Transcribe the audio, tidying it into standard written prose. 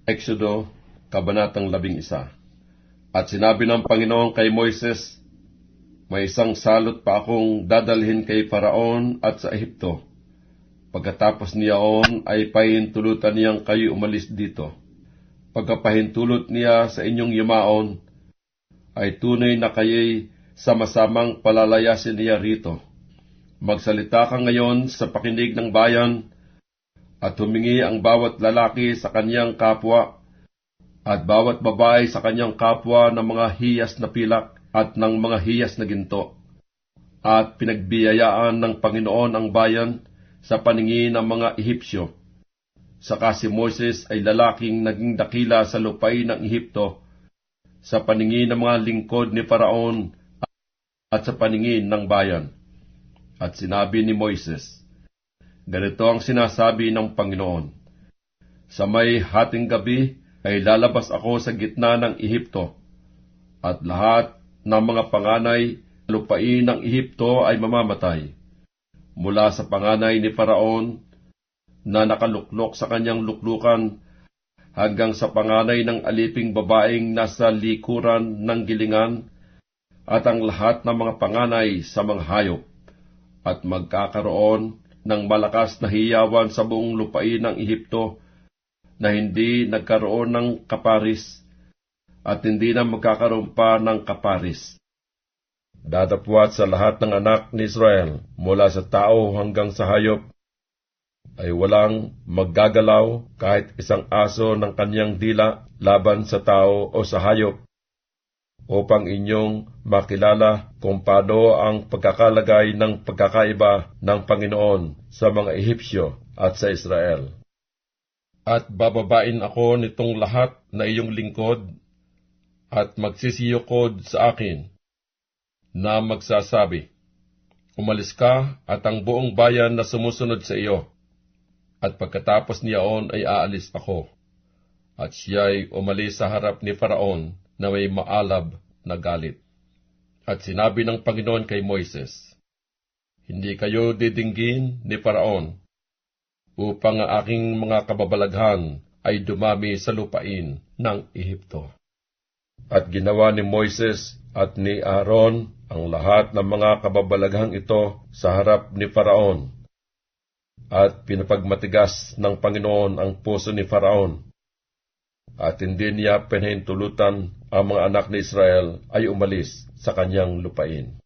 Exodo, Kabanatang 11. At sinabi ng Panginoon kay Moises, may isang salot pa akong dadalhin kay Faraon at sa Ehipto. Pagkatapos niyaon ay pahintulutan niyang kayo umalis dito. Pagkapahintulot niya sa inyong yumaon, ay tunay na kayo'y sama-samang palalayasin niya rito. Magsalita ka ngayon sa pakinig ng bayan, at humingi ang bawat lalaki sa kanyang kapwa, at bawat babae sa kanyang kapwa ng mga hiyas na pilak at ng mga hiyas na ginto. At pinagbiyayaan ng Panginoon ang bayan sa paningin ng mga Ehipsyo. Saka si Moses ay lalaking naging dakila sa lupain ng Ehipto, sa paningin ng mga lingkod ni Faraon at sa paningin ng bayan. At sinabi ni Moises, ganito ang sinasabi ng Panginoon, sa may hating gabi ay lalabas ako sa gitna ng Ehipto, at lahat ng mga panganay lupain ng Ehipto ay mamamatay, mula sa panganay ni Faraon na nakaluklok sa kanyang luklukan, hanggang sa panganay ng aliping babaeng nasa likuran ng gilingan, at ang lahat ng mga panganay sa mga hayop, at magkakaroon ng malakas na hiyawan sa buong lupain ng Ehipto, na hindi nagkaroon ng kaparis, at hindi na magkakaroon pa ng kaparis. Dadapwat sa lahat ng anak ni Israel, mula sa tao hanggang sa hayop, ay walang maggagalaw kahit isang aso ng kanyang dila laban sa tao o sa hayop, upang inyong makilala kung paano ang pagkakalagay ng pagkakaiba ng Panginoon sa mga Ehipsyo at sa Israel. At bababain ako nitong lahat na iyong lingkod, at magsisiyukod sa akin, na magsasabi, umalis ka at ang buong bayan na sumusunod sa iyo. At pagkatapos niyaon ay aalis ako, at siya'y umalis sa harap ni Faraon, na may maalab na galit. At sinabi ng Panginoon kay Moises, hindi kayo didinggin ni Faraon, upang ang aking mga kababalaghan ay dumami sa lupain ng Ehipto. At ginawa ni Moises at ni Aaron ang lahat ng mga kababalaghang ito sa harap ni Faraon, at pinapagmatigas ng Panginoon ang puso ni Faraon, at hindi niya pinahintulutan ang mga anak ni Israel ay umalis sa kanyang lupain.